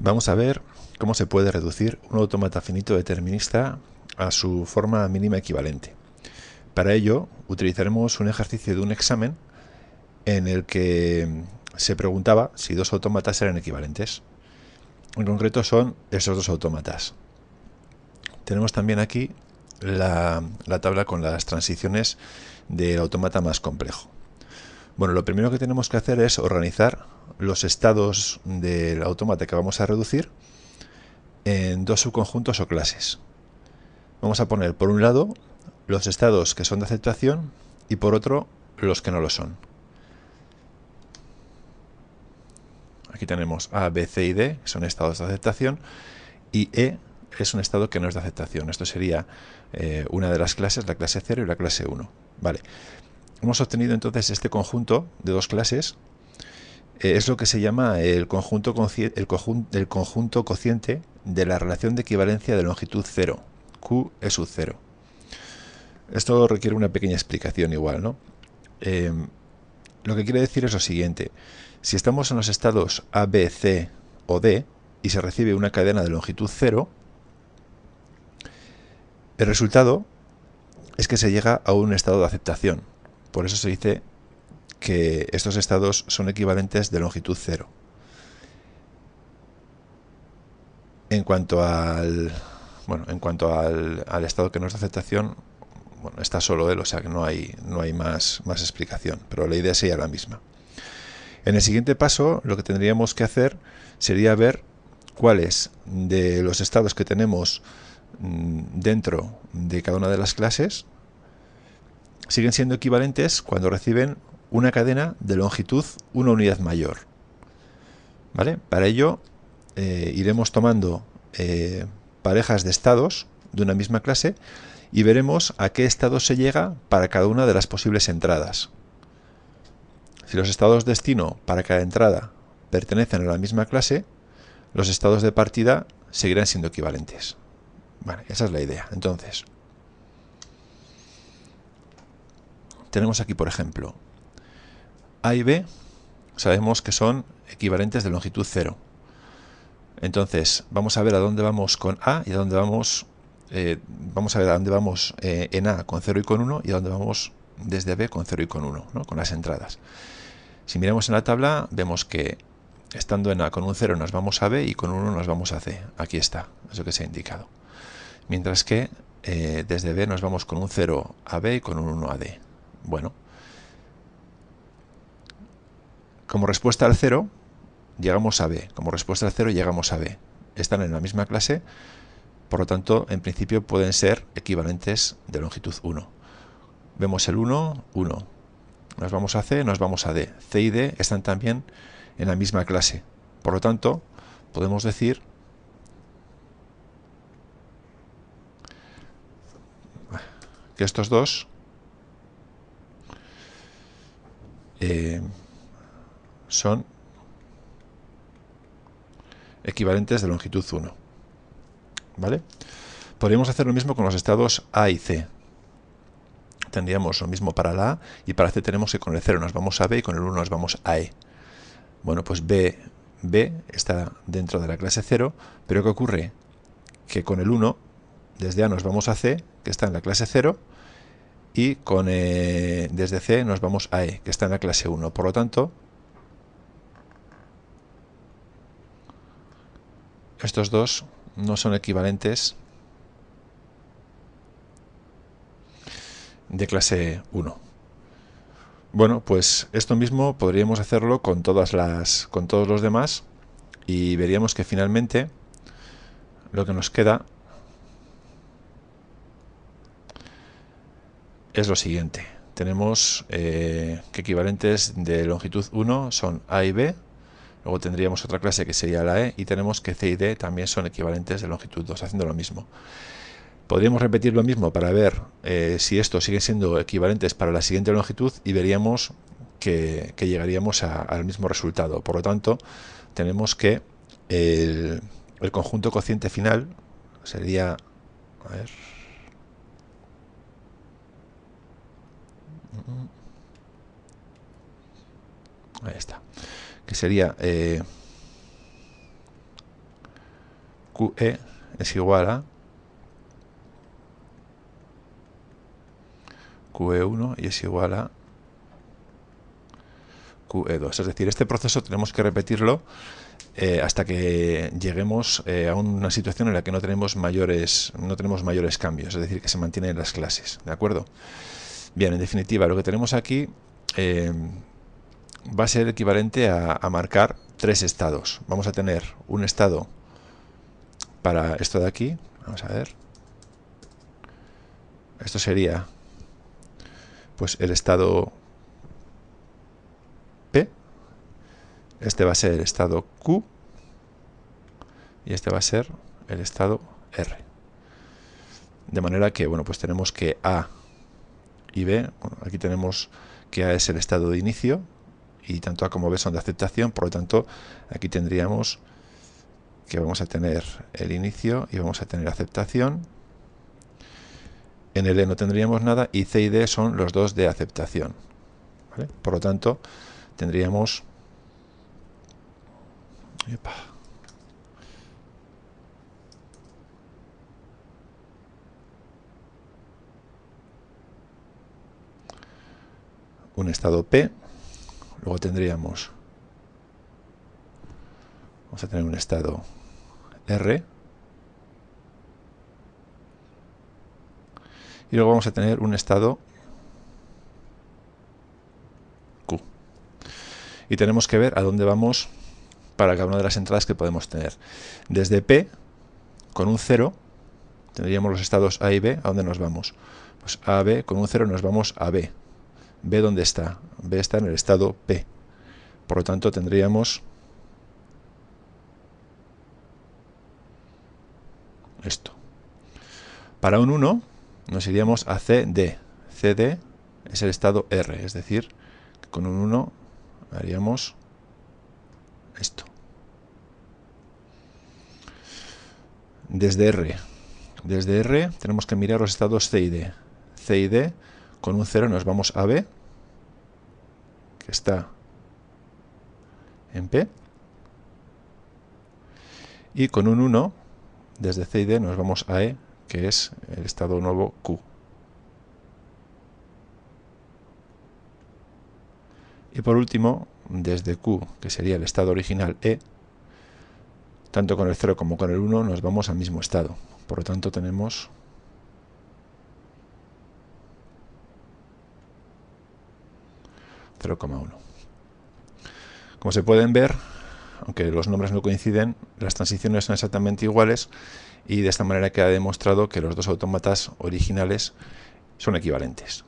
Vamos a ver cómo se puede reducir un autómata finito determinista a su forma mínima equivalente. Para ello, utilizaremos un ejercicio de un examen en el que se preguntaba si dos autómatas eran equivalentes. En concreto son esos dos autómatas. Tenemos también aquí la tabla con las transiciones del autómata más complejo. Bueno, lo primero que tenemos que hacer es organizar los estados del autómata que vamos a reducir en dos subconjuntos o clases. Vamos a poner por un lado los estados que son de aceptación y por otro los que no lo son. Aquí tenemos A, B, C y D, que son estados de aceptación, y E es un estado que no es de aceptación. Esto sería una de las clases, la clase 0 y la clase 1. Vale. Hemos obtenido entonces este conjunto de dos clases. Es lo que se llama el conjunto cociente de la relación de equivalencia de longitud 0, Q E sub 0. Esto requiere una pequeña explicación igual, ¿no? Lo que quiere decir es lo siguiente. Si estamos en los estados A, B, C o D y se recibe una cadena de longitud 0, el resultado es que se llega a un estado de aceptación. Por eso se dice que estos estados son equivalentes de longitud 0. En cuanto al estado que no es de aceptación, bueno, está solo él, o sea que no hay más explicación, pero la idea sería la misma. En el siguiente paso, lo que tendríamos que hacer sería ver cuáles de los estados que tenemos dentro de cada una de las clases siguen siendo equivalentes cuando reciben una cadena de longitud una unidad mayor. ¿Vale? Para ello iremos tomando parejas de estados de una misma clase y veremos a qué estado se llega para cada una de las posibles entradas. Si los estados destino para cada entrada pertenecen a la misma clase, los estados de partida seguirán siendo equivalentes. Vale, esa es la idea. Entonces, tenemos aquí, por ejemplo, A y B sabemos que son equivalentes de longitud 0. Entonces, vamos a ver a dónde vamos con A y a dónde vamos. Vamos a ver a dónde vamos en A con 0 y con 1 y a dónde vamos desde B con 0 y con 1, ¿no? Con las entradas. Si miramos en la tabla, vemos que estando en A con un 0 nos vamos a B y con un 1 nos vamos a C. Aquí está, es lo que se ha indicado. Mientras que desde B nos vamos con un 0 a B y con un 1 a D. Bueno, como respuesta al 0 llegamos a B, como respuesta al 0 llegamos a B. Están en la misma clase, por lo tanto, en principio pueden ser equivalentes de longitud 1. Vemos el 1, 1. Nos vamos a C, nos vamos a D. C y D están también en la misma clase. Por lo tanto, podemos decir que estos dos son equivalentes de longitud 1. ¿Vale? Podríamos hacer lo mismo con los estados A y C. Tendríamos lo mismo para la A y para C tenemos que con el 0 nos vamos a B y con el 1 nos vamos a E. Bueno, pues B está dentro de la clase 0, pero ¿qué ocurre? Que con el 1 desde A nos vamos a C, que está en la clase 0, y desde C nos vamos a E, que está en la clase 1. Por lo tanto, estos dos no son equivalentes de clase 1. Bueno, pues esto mismo podríamos hacerlo con todos los demás y veríamos que finalmente lo que nos queda es lo siguiente. Tenemos que equivalentes de longitud 1 son A y B, luego tendríamos otra clase que sería la E y tenemos que C y D también son equivalentes de longitud 2, haciendo lo mismo. Podríamos repetir lo mismo para ver si estos siguen siendo equivalentes para la siguiente longitud y veríamos que llegaríamos al mismo resultado. Por lo tanto, tenemos que el conjunto cociente final sería... A ver... Ahí está. Que sería QE es igual a QE1 y es igual a QE2. Es decir, este proceso tenemos que repetirlo hasta que lleguemos a una situación en la que no tenemos mayores cambios, es decir, que se mantienen las clases, ¿de acuerdo? Bien, en definitiva, lo que tenemos aquí va a ser equivalente a marcar 3 estados. Vamos a tener un estado para esto de aquí, vamos a ver, esto sería pues el estado P, este va a ser el estado Q y este va a ser el estado R. De manera que, bueno, pues tenemos que A y B, bueno, aquí tenemos que A es el estado de inicio y tanto A como B son de aceptación, por lo tanto aquí tendríamos que vamos a tener el inicio y vamos a tener aceptación. En el E no tendríamos nada y C y D son los dos de aceptación, ¿vale? Por lo tanto tendríamos un estado P, luego tendríamos, vamos a tener un estado R y luego vamos a tener un estado Q. Y tenemos que ver a dónde vamos para cada una de las entradas que podemos tener. Desde P, con un 0, tendríamos los estados A y B. ¿A dónde nos vamos? Pues A, B, con un 0 nos vamos a B. ¿B dónde está? B está en el estado P. Por lo tanto, tendríamos esto. Para un 1, nos iríamos a CD. CD es el estado R, es decir, con un 1 haríamos esto. Desde R tenemos que mirar los estados C y D. C y D, con un 0 nos vamos a B, que está en P, y con un 1, desde C y D nos vamos a E, que es el estado nuevo Q. Y por último, desde Q, que sería el estado original E, tanto con el 0 como con el 1 nos vamos al mismo estado. Por lo tanto tenemos (0,1). Como se pueden ver, aunque los nombres no coinciden, las transiciones son exactamente iguales y de esta manera queda demostrado que los dos autómatas originales son equivalentes.